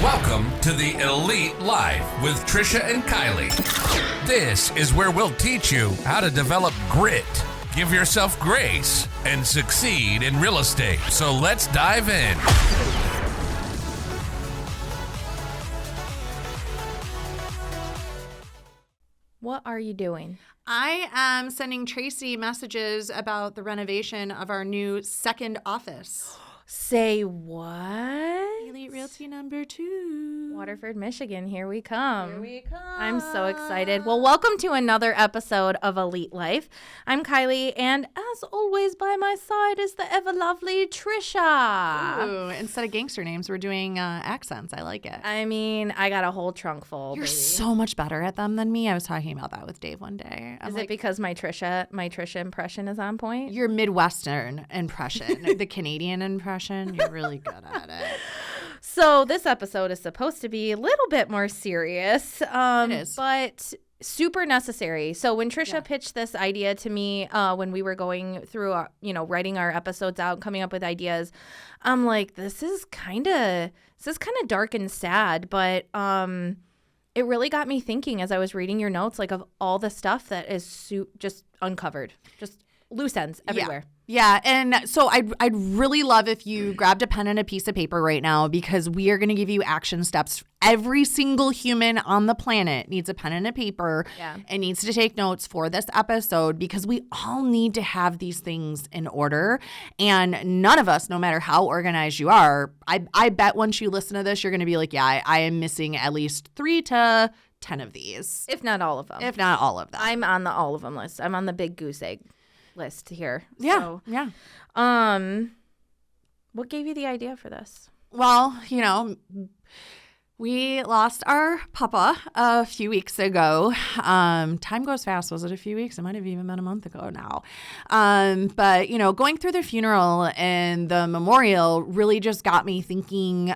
Welcome to the Elite Life with Trisha and Kylie. This is where we'll teach you how to develop grit, give yourself grace, and succeed in real estate. So let's dive in. What are you doing? I am sending Tracy messages about the renovation of our new second office. Say what? Elite Realty number 2. Waterford, Michigan. Here we come. Here we come. I'm so excited. Well, welcome to another episode of Elite Life. I'm Kylie, and as always, by my side is the ever lovely Trisha. Ooh, instead of gangster names, we're doing accents. I like it. I mean, I got a whole trunk full. You're baby. so much better at them than me. I was talking about that with Dave one day. Is it because my Trisha impression is on point? Your Midwestern impression, the Canadian impression, you're really good at it. So this episode is supposed to be a little bit more serious, It is. but super necessary. So when Trisha pitched this idea to me, when we were going through, writing our episodes out, coming up with ideas, I'm like, this is kind of dark and sad, but it really got me thinking as I was reading your notes, like of all the stuff that is just uncovered, just loose ends everywhere. Yeah, and so I'd really love if you grabbed a pen and a piece of paper right now, because we are going to give you action steps. Every single human on the planet needs a pen and a paper and needs to take notes for this episode, because we all need to have these things in order. And none of us, no matter how organized you are, I bet once you listen to this, you're going to be like, yeah, I am missing at least 3 to 10 of these. If not all of them. If not all of them. I'm on the all of them list. I'm on the big goose egg list here. Yeah, yeah. What gave you the idea for this? Well, we lost our papa a few weeks ago. Time goes fast. Was it a few weeks? It might have even been a month ago now. But, going through the funeral and the memorial really just got me thinking,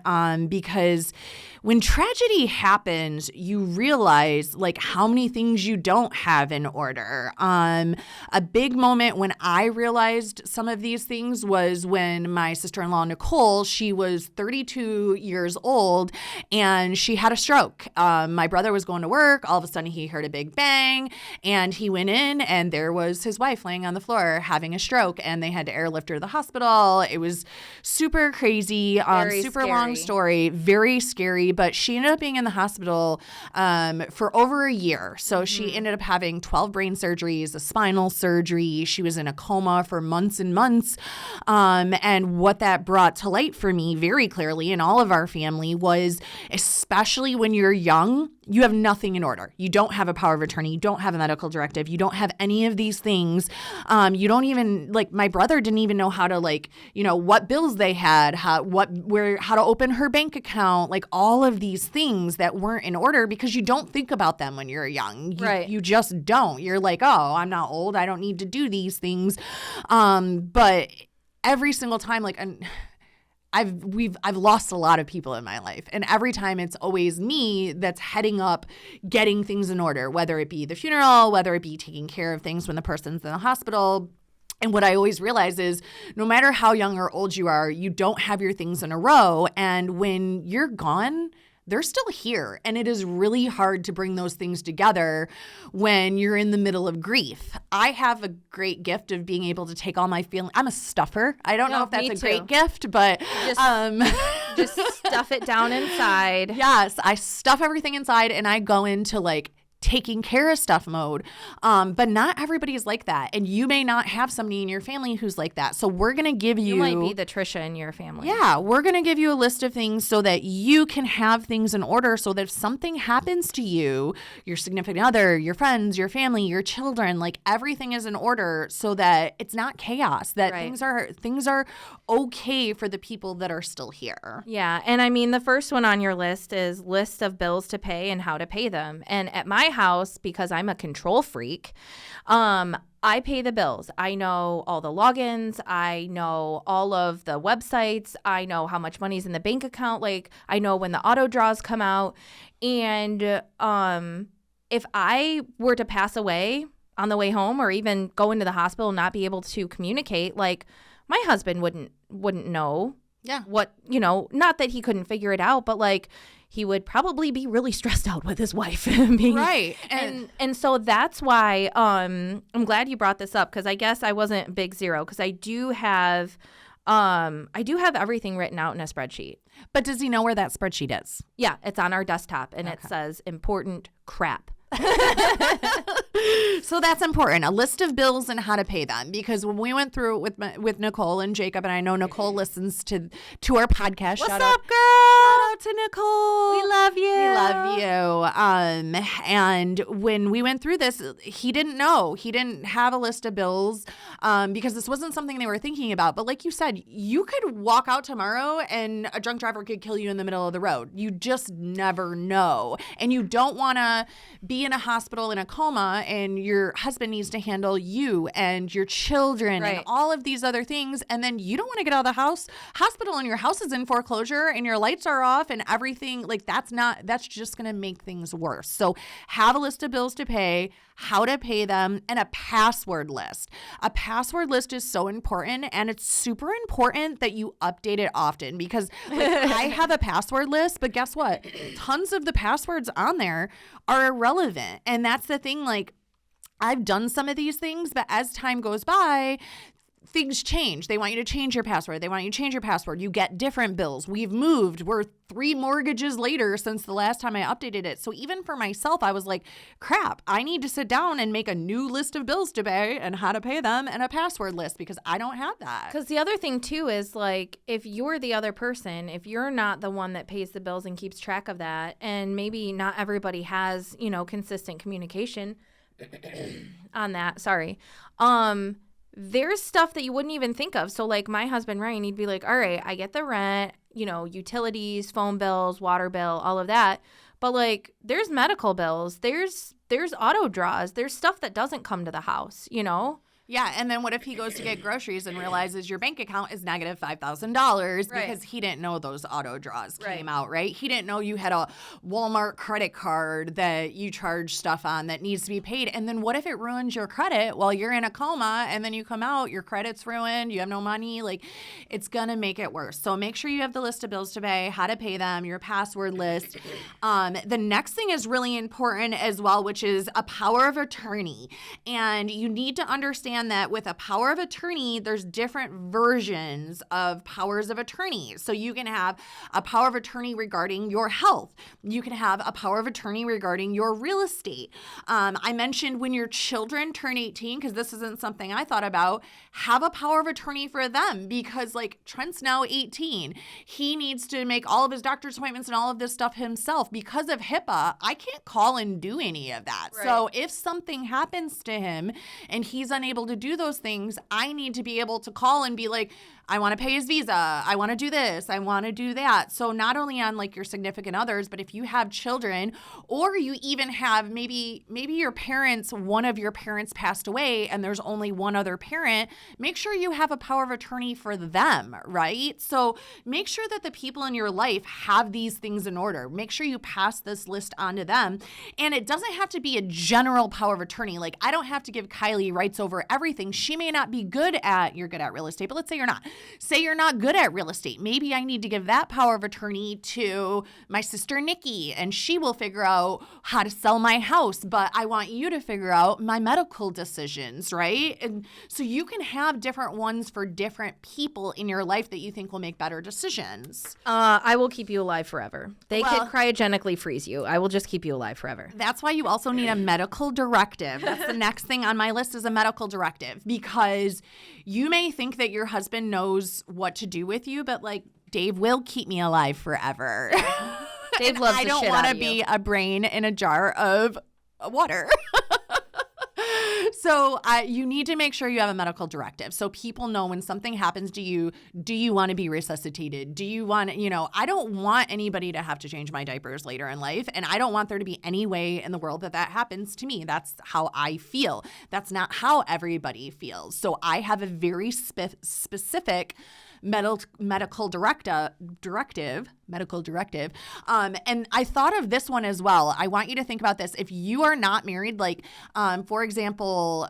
because when tragedy happens, you realize like how many things you don't have in order. A big moment when I realized some of these things was when my sister-in-law, Nicole, she was 32 years old and she had a stroke. My brother was going to work. All of a sudden he heard a big bang and he went in and there was his wife laying on the floor having a stroke, and they had to airlift her to the hospital. It was super crazy, super scary. Long story, very scary. But she ended up being in the hospital for over a year. So she ended up having 12 brain surgeries, a spinal surgery. She was in a coma for months and months. And what that brought to light for me very clearly in all of our family was, especially when you're young, you have nothing in order. You don't have a power of attorney. You don't have a medical directive. You don't have any of these things. You don't even, my brother didn't even know how to, what bills they had, how to open her bank account, all of these things that weren't in order, because you don't think about them when you're young. Right. You just don't. You're like, oh, I'm not old. I don't need to do these things. But every single time, I've lost a lot of people in my life, and every time it's always me that's heading up getting things in order, whether it be the funeral, whether it be taking care of things when the person's in the hospital. And what I always realize is no matter how young or old you are, you don't have your things in a row. And when you're gone, they're still here. And it is really hard to bring those things together when you're in the middle of grief. I have a great gift of being able to take all my feelings. I'm a stuffer. I don't know if that's a great gift, but just stuff it down inside. Yes, I stuff everything inside and I go into taking care of stuff mode. But not everybody is like that. And you may not have somebody in your family who's like that. So we're going to give you... You might be the Trisha in your family. Yeah, we're going to give you a list of things so that you can have things in order, so that if something happens to you, your significant other, your friends, your family, your children, everything is in order, so that it's not chaos, that things are okay for the people that are still here. Yeah. And I mean, the first one on your list is list of bills to pay and how to pay them. And at my house, because I'm a control freak, I pay the bills. I know all the logins. I know all of the websites. I know how much money's in the bank account. I know when the auto draws come out. And if I were to pass away on the way home, or even go into the hospital and not be able to communicate, my husband wouldn't know what, not that he couldn't figure it out, but like he would probably be really stressed out with his wife. Right. And so that's why I'm glad you brought this up, because I guess I wasn't big zero, because I do have everything written out in a spreadsheet. But does he know where that spreadsheet is? Yeah, it's on our desktop, and it says important crap. So that's important. A list of bills and how to pay them. Because when we went through it with Nicole and Jacob, and I know Nicole listens to our podcast. What's Shout up, out, girl? Shout out to Nicole. We love you. We love you. And when we went through this, he didn't know. He didn't have a list of bills because this wasn't something they were thinking about. But like you said, you could walk out tomorrow and a drunk driver could kill you in the middle of the road. You just never know. And you don't want to be in a hospital in a coma and your husband needs to handle you and your children and all of these other things, and then you don't want to get out of the hospital and your house is in foreclosure and your lights are off and everything. Like that's just going to make things worse. So have a list of bills to pay, how to pay them, and a password list. A password list is so important, and it's super important that you update it often, because like, I have a password list, but guess what? Tons of the passwords on there are irrelevant. And that's the thing, like, I've done some of these things, but as time goes by, things change. They want you to change your password. They want you to change your password. You get different bills. We've moved. We're 3 mortgages later since the last time I updated it. So even for myself, I was like, crap, I need to sit down and make a new list of bills to pay and how to pay them and a password list, because I don't have that. Because the other thing too is, like, if you're the other person, if you're not the one that pays the bills and keeps track of that, and maybe not everybody has, consistent communication on that. Sorry. There's stuff that you wouldn't even think of. So like my husband, Ryan, he'd be like, all right, I get the rent, utilities, phone bills, water bill, all of that. But like there's medical bills, there's auto draws, there's stuff that doesn't come to the house, Yeah, and then what if he goes to get groceries and realizes your bank account is negative $5,000 because he didn't know those auto draws came out, right? He didn't know you had a Walmart credit card that you charge stuff on that needs to be paid. And then what if it ruins your credit while you're in a coma and then you come out, your credit's ruined, you have no money? Like, it's going to make it worse. So make sure you have the list of bills to pay, how to pay them, your password list. The next thing is really important as well, which is a power of attorney. And you need to understand that with a power of attorney, there's different versions of powers of attorney. So you can have a power of attorney regarding your health. You can have a power of attorney regarding your real estate. I mentioned when your children turn 18, because this isn't something I thought about, have a power of attorney for them, because like Trent's now 18. He needs to make all of his doctor's appointments and all of this stuff himself. Because of HIPAA, I can't call and do any of that. Right. So if something happens to him and he's unable to do those things, I need to be able to call and be like, I want to pay his visa. I want to do this. I want to do that. So not only on like your significant others, but if you have children, or you even have maybe your parents, one of your parents passed away and there's only one other parent, make sure you have a power of attorney for them, right? So make sure that the people in your life have these things in order. Make sure you pass this list on to them. And it doesn't have to be a general power of attorney. Like, I don't have to give Kylie rights over everything. She may not be you're good at real estate, but let's say you're not. Say you're not good at real estate. Maybe I need to give that power of attorney to my sister Nikki, and she will figure out how to sell my house, but I want you to figure out my medical decisions, right? And so you can have different ones for different people in your life that you think will make better decisions. I will keep you alive forever. They could cryogenically freeze you. I will just keep you alive forever. That's why you also need a medical directive. That's the next thing on my list, is a medical directive, because you may think that your husband knows what to do with you, but like, Dave will keep me alive forever. Dave loves the shit out of you. I don't want to be a brain in a jar of water. So you need to make sure you have a medical directive, so people know when something happens to you, do you want to be resuscitated? Do you want, I don't want anybody to have to change my diapers later in life, and I don't want there to be any way in the world that happens to me. That's how I feel. That's not how everybody feels. So I have a very specific medical directive. And I thought of this one as well. I want you to think about this. If you are not married, like, for example,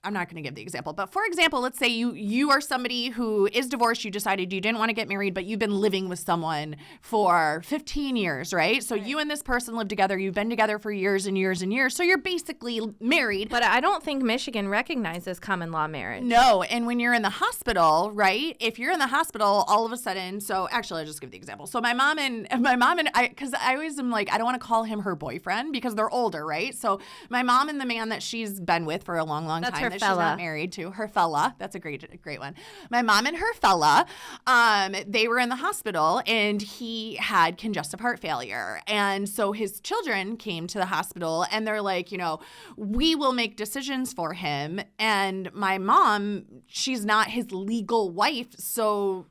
I'm not going to give the example, but for example, let's say you are somebody who is divorced. You decided you didn't want to get married, but you've been living with someone for 15 years, right? So you and this person live together. You've been together for years and years and years. So you're basically married. But I don't think Michigan recognizes common law marriage. No. And when you're in the hospital, right? If you're in the hospital, all of a sudden, so actually I'll just give the example. So my mom and I, because I always am like, I don't want to call him her boyfriend because they're older, right? So my mom and the man that she's been with for a long, long time her that fella. she's not married to, her fella. That's a great one. My mom and her fella, they were in the hospital and he had congestive heart failure. And so his children came to the hospital and they're like, we will make decisions for him. And my mom, she's not his legal wife. So,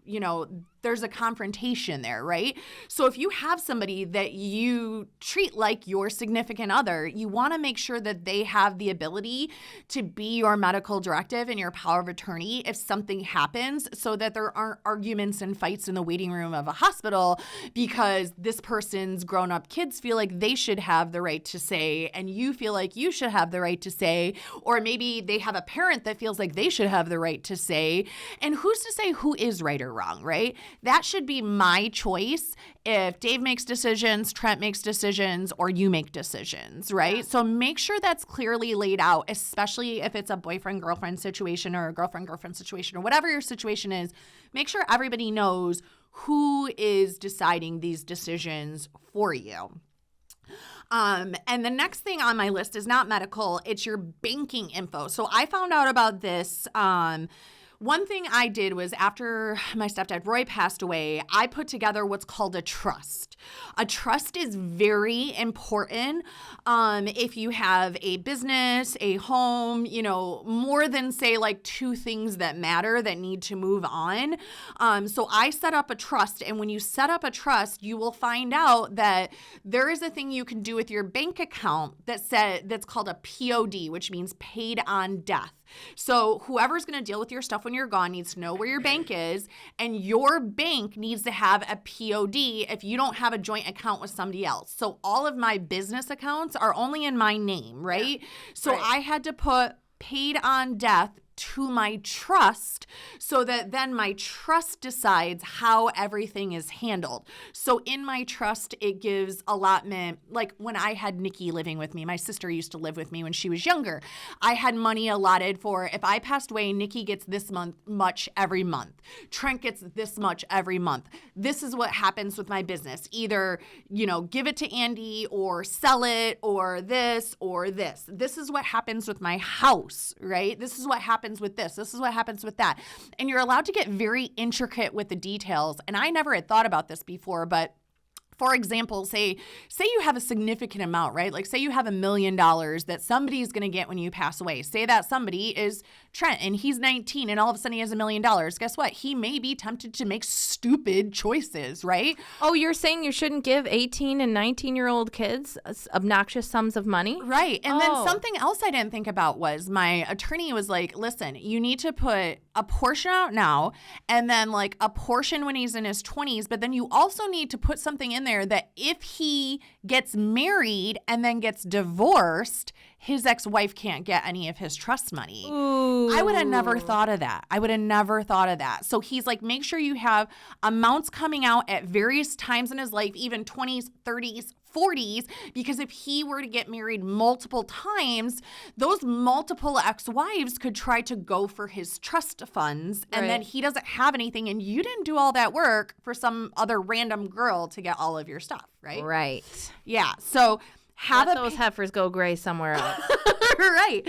there's a confrontation there, right? So if you have somebody that you treat like your significant other, you want to make sure that they have the ability to be your medical directive and your power of attorney if something happens, so that there aren't arguments and fights in the waiting room of a hospital because this person's grown-up kids feel like they should have the right to say and you feel like you should have the right to say, or maybe they have a parent that feels like they should have the right to say. And who's to say who is right or wrong, right? That should be my choice if Dave makes decisions, Trent makes decisions, or you make decisions, right? Yeah. So make sure that's clearly laid out, especially if it's a boyfriend-girlfriend situation or a girlfriend-girlfriend situation or whatever your situation is. Make sure everybody knows who is deciding these decisions for you. And the next thing on my list is not medical, it's your banking info. So I found out about this one thing I did was after my stepdad Roy passed away, I put together what's called a trust. A trust is very important if you have a business, a home, more than say like two things that matter that need to move on. So I set up a trust, and when you set up a trust, you will find out that there is a thing you can do with your bank account that's called a POD, which means paid on death. So whoever's going to deal with your stuff when you're gone needs to know where your bank is, and your bank needs to have a POD if you don't have a joint account with somebody else. So all of my business accounts are only in my name, right? Yeah. So right. I had to put paid on death to my trust so that then my trust decides how everything is handled. So in my trust, it gives allotment. Like when I had Nikki living with me, my sister used to live with me when she was younger. I had money allotted for if I passed away, Nikki gets this much every month. Trent gets this much every month. This is what happens with my business. Either, give it to Andy or sell it or this or this. This is what happens with my house, right? This is what happens with this. This is what happens with that. And you're allowed to get very intricate with the details. And I never had thought about this before, but for example, say you have a significant amount, right? Like say you have $1 million that somebody's going to get when you pass away. Say that somebody is Trent and he's 19 and all of a sudden he has $1 million. Guess what? He may be tempted to make stupid choices, right? Oh, you're saying you shouldn't give 18 and 19-year-old kids obnoxious sums of money? Right. And then something else I didn't think about was my attorney was like, listen, you need to put a portion out now and then like a portion when he's in his 20s, but then you also need to put something in there that if he gets married and then gets divorced, his ex-wife can't get any of his trust money. Ooh. I would have never thought of that. So he's like, make sure you have amounts coming out at various times in his life, even 20s, 30s, 40s, because if he were to get married multiple times, those multiple ex-wives could try to go for his trust funds, and then he doesn't have anything, and you didn't do all that work for some other random girl to get all of your stuff, right? Right. Yeah. So let those heifers go gray somewhere else. Right.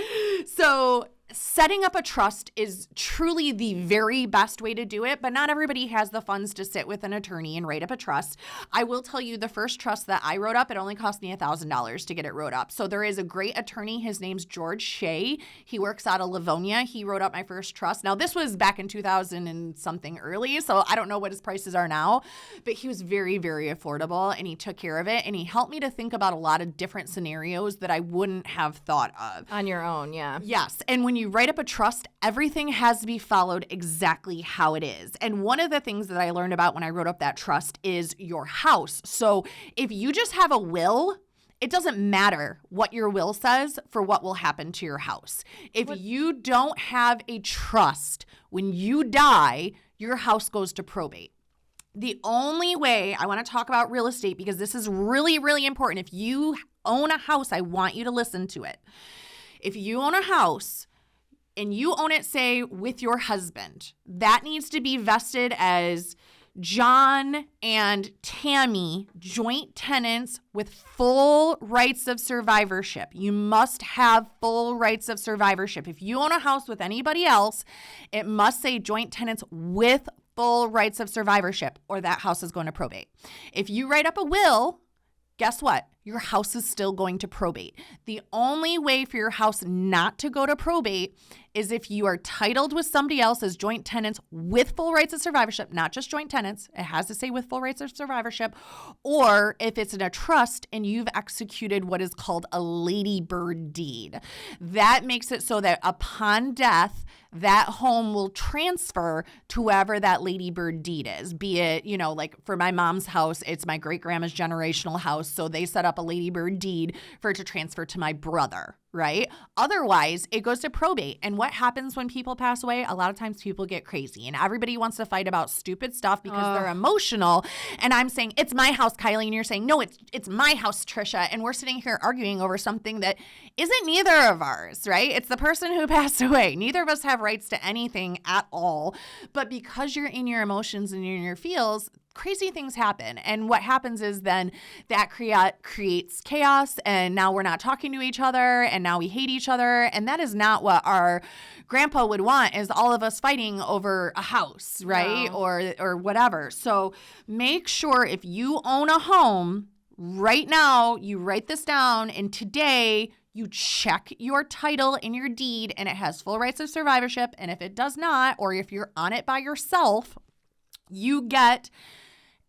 So setting up a trust is truly the very best way to do it, but not everybody has the funds to sit with an attorney and write up a trust. I will tell you the first trust that I wrote up, it only cost me $1,000 to get it wrote up. So there is a great attorney. His name's George Shea. He works out of Livonia. He wrote up my first trust. Now, this was back in 2000 and something early, so I don't know what his prices are now, but he was very, very affordable, and he took care of it, and he helped me to think about a lot of different scenarios that I wouldn't have thought of. On your own, yeah. Yes, and when you write up a trust, everything has to be followed exactly how it is. And one of the things that I learned about when I wrote up that trust is your house. So if you just have a will it doesn't matter what your will says for what will happen to your house. If you don't have a trust, when you die, your house goes to probate. The only way, I want to talk about real estate because this is really, really important. If you own a house, I want you to listen to it. If you own a house and you own it, say, with your husband, that needs to be vested as John and Tammy, joint tenants with full rights of survivorship. You must have full rights of survivorship. If you own a house with anybody else, it must say joint tenants with full rights of survivorship, or that house is going to probate. If you write up a will, guess what? Your house is still going to probate. The only way for your house not to go to probate is if you are titled with somebody else as joint tenants with full rights of survivorship, not just joint tenants. It has to say with full rights of survivorship, or if it's in a trust and you've executed what is called a Ladybird deed. That makes it so that upon death, that home will transfer to whoever that Ladybird deed is, be it, like for my mom's house, it's my great grandma's generational house. So they set up a Ladybird deed for it to transfer to my brother, right? Otherwise, it goes to probate. And what happens when people pass away? A lot of times people get crazy and everybody wants to fight about stupid stuff because they're emotional. And I'm saying, it's my house, Kylie. And you're saying, no, it's my house, Trisha. And we're sitting here arguing over something that isn't neither of ours, right? It's the person who passed away. Neither of us have rights to anything at all. But because you're in your emotions and you're in your feels, crazy things happen. And what happens is then that creates chaos, and now we're not talking to each other, and now we hate each other. And that is not what our grandpa would want, is all of us fighting over a house, right? No. Or whatever. So make sure if you own a home right now, you write this down, and today you check your title and your deed and it has full rights of survivorship. And if it does not, or if you're on it by yourself, you get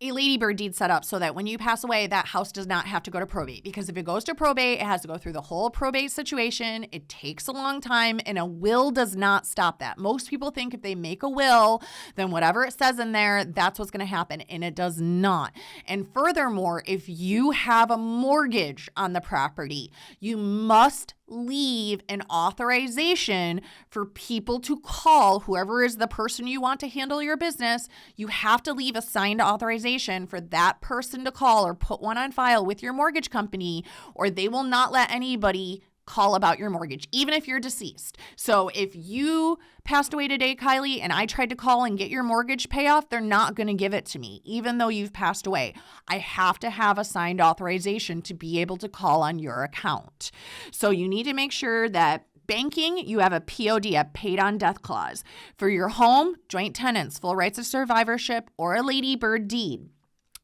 a Ladybird deed set up so that when you pass away, that house does not have to go to probate. Because if it goes to probate, it has to go through the whole probate situation. It takes a long time, and a will does not stop that. Most people think if they make a will, then whatever it says in there, that's what's going to happen, and it does not. And furthermore, if you have a mortgage on the property, you must leave an authorization for people to call whoever is the person you want to handle your business. You have to leave a signed authorization for that person to call, or put one on file with your mortgage company, or they will not let anybody call about your mortgage, even if you're deceased. So if you passed away today, Kylie, and I tried to call and get your mortgage payoff, they're not going to give it to me, even though you've passed away. I have to have a signed authorization to be able to call on your account. So you need to make sure that banking, you have a POD, a paid on death clause. For your home, joint tenants, full rights of survivorship, or a Ladybird deed.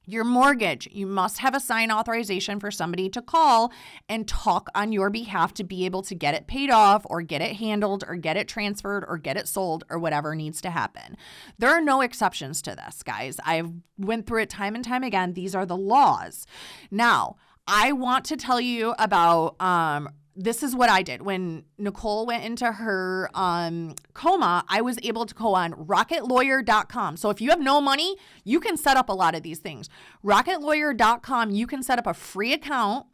Your mortgage, you must have a signed authorization for somebody to call and talk on your behalf to be able to get it paid off, or get it handled, or get it transferred, or get it sold, or whatever needs to happen. There are no exceptions to this, guys. I've went through it time and time again. These are the laws. Now, I want to tell you about this is what I did. When Nicole went into her coma, I was able to go on rocketlawyer.com. So if you have no money, you can set up a lot of these things. Rocketlawyer.com, you can set up a free account.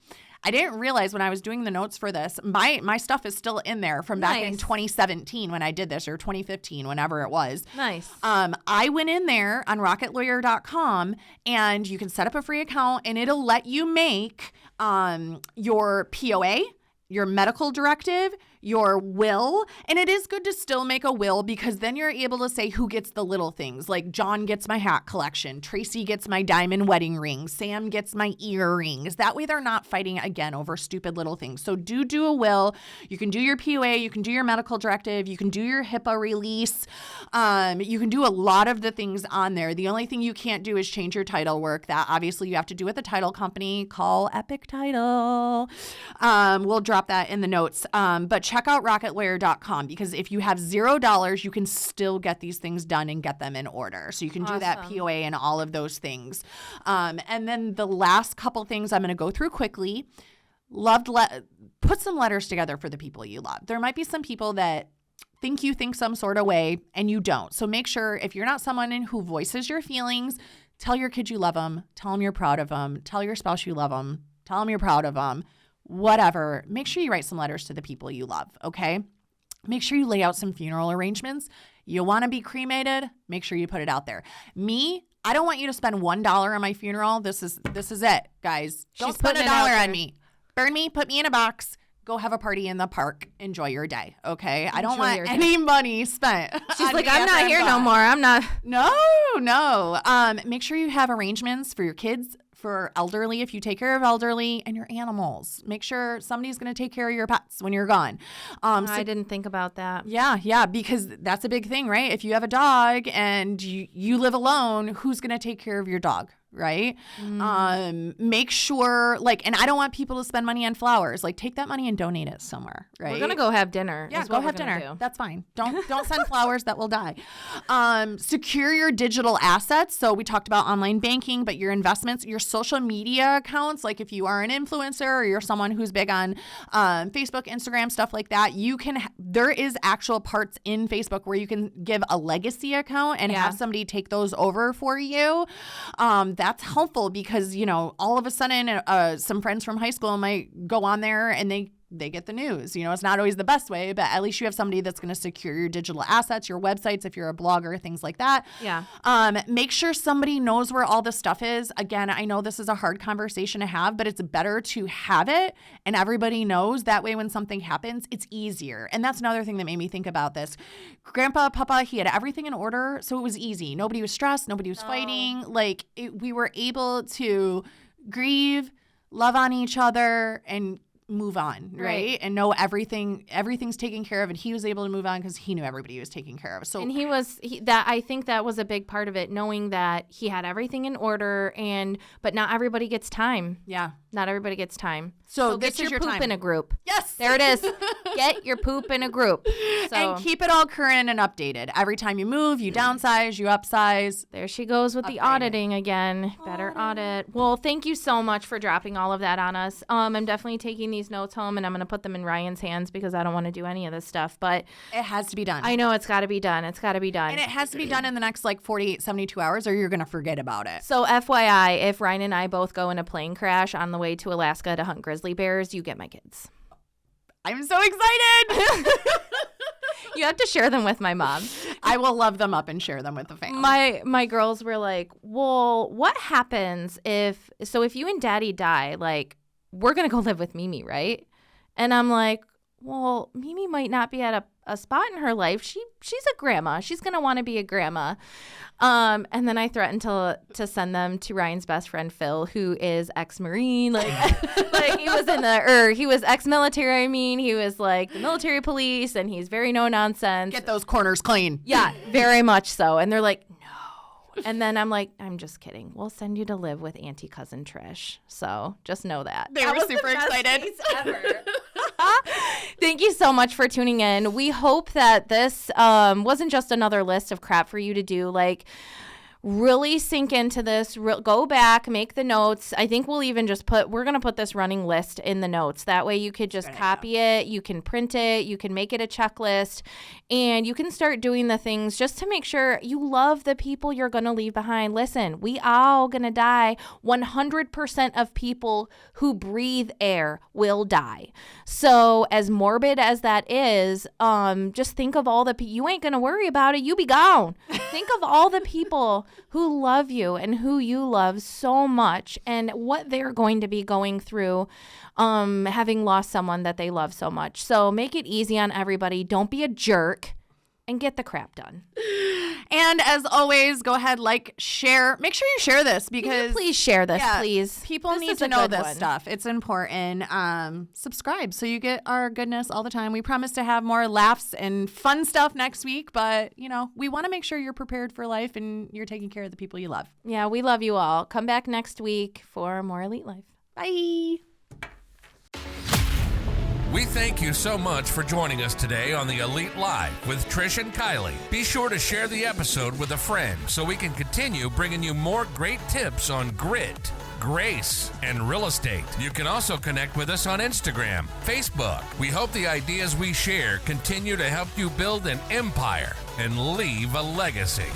I didn't realize when I was doing the notes for this, my stuff is still in there from back in 2017 when I did this, or 2015, whenever it was. Nice. I went in there on rocketlawyer.com, and you can set up a free account, and it'll let you make your POA, your medical directive, your will. And it is good to still make a will, because then you're able to say who gets the little things, like John gets my hat collection, Tracy gets my diamond wedding ring, Sam gets my earrings. That way they're not fighting again over stupid little things. So do a will. You can do your POA, you can do your medical directive, you can do your HIPAA release. You can do a lot of the things on there. The only thing you can't do is change your title work. That obviously you have to do with the title company. Call Epic Title. We'll drop that in the notes. But check out rocketlawyer.com, because if you have $0, you can still get these things done and get them in order. So you can do that POA and all of those things. And then the last couple things I'm going to go through quickly. Put some letters together for the people you love. There might be some people that think you think some sort of way and you don't. So make sure, if you're not someone who voices your feelings, tell your kids you love them. Tell them you're proud of them. Tell your spouse you love them. Tell them you're proud of them. Whatever. Make sure you write some letters to the people you love, okay? Make sure you lay out some funeral arrangements. You want to be cremated? Make sure you put it out there. Me, I don't want you to spend $1 on my funeral. This is it, guys. Don't spend $1 on me. Burn me, put me in a box. Go have a party in the park. Enjoy your day, okay? I don't want any money spent. She's like, I'm not here no more. I'm not. No. Make sure you have arrangements for your kids, for elderly, if you take care of elderly, and your animals. Make sure somebody's going to take care of your pets when you're gone. I didn't think about that. Yeah, because that's a big thing, right? If you have a dog and you live alone, who's going to take care of your dog? Right? Make sure, and I don't want people to spend money on flowers. Take that money and donate it somewhere, right? We're gonna go have dinner. Yeah, go have dinner. That's fine. Don't send flowers that will die. Secure your digital assets. So we talked about online banking, but your investments, your social media accounts, if you are an influencer or you're someone who's big on Facebook, Instagram, stuff like that, there is actual parts in Facebook where you can give a legacy account and have somebody take those over for you. That's helpful because, all of a sudden some friends from high school might go on there and they get the news. It's not always the best way, but at least you have somebody that's going to secure your digital assets, your websites, if you're a blogger, things like that. Yeah. Make sure somebody knows where all the stuff is. Again, I know this is a hard conversation to have, but it's better to have it and everybody knows. That way when something happens, it's easier. And that's another thing that made me think about this. Grandpa, Papa, he had everything in order, so it was easy. Nobody was stressed. Nobody was fighting. We were able to grieve, love on each other, and move on, right? And know everything's taken care of, and he was able to move on because he knew everybody was taken care of. So, and I think that was a big part of it, knowing that he had everything in order, but not everybody gets time. Yeah, not everybody gets time. So get this is your poop time. In a group. Yes, there it is. Get your poop in a group. And keep it all current and updated. Every time you move, you downsize, you upsize. There she goes with the auditing again. Better audit. Well, thank you so much for dropping all of that on us. I'm definitely taking these notes home and I'm going to put them in Ryan's hands because I don't want to do any of this stuff. But it has to be done. I know it's got to be done. And it has to be done in the next 48, 72 hours or you're going to forget about it. So FYI, if Ryan and I both go in a plane crash on the way to Alaska to hunt grizzly bears, you get my kids. I'm so excited. You have to share them with my mom. I will love them up and share them with the family. My girls were like, well, what happens if you and daddy die, we're going to go live with Mimi, right? And I'm like, well, Mimi might not be at a spot in her life. She's a grandma. She's going to want to be a grandma. And then I threatened to send them to Ryan's best friend, Phil, who is ex-Marine. He was ex-military. I mean, he was the military police and he's very no nonsense. Get those corners clean. Yeah, very much so. And they're like, no. And then I'm like, I'm just kidding. We'll send you to live with Auntie Cousin Trish. So just know that. They were super excited. Ever. Thank you so much for tuning in. We hope that this wasn't just another list of crap for you to do. Really sink into this, go back, make the notes. I think we'll even we're going to put this running list in the notes. That way you could just copy it, you can print it, you can make it a checklist, and you can start doing the things just to make sure you love the people you're going to leave behind. Listen, we all going to die. 100% of people who breathe air will die. So as morbid as that is, just think of all the people. You ain't going to worry about it. You be gone. Think of all the people who love you and who you love so much and what they're going to be going through having lost someone that they love so much. So make it easy on everybody. Don't be a jerk and get the crap done. And as always, go ahead, share. Make sure you share this because please share this, please. People need to know this stuff. It's important. Subscribe so you get our goodness all the time. We promise to have more laughs and fun stuff next week, but we want to make sure you're prepared for life and you're taking care of the people you love. Yeah, we love you all. Come back next week for more Elite Life. Bye. We thank you so much for joining us today on the Elite Life with Trish and Kylie. Be sure to share the episode with a friend so we can continue bringing you more great tips on grit, grace, and real estate. You can also connect with us on Instagram, Facebook. We hope the ideas we share continue to help you build an empire and leave a legacy.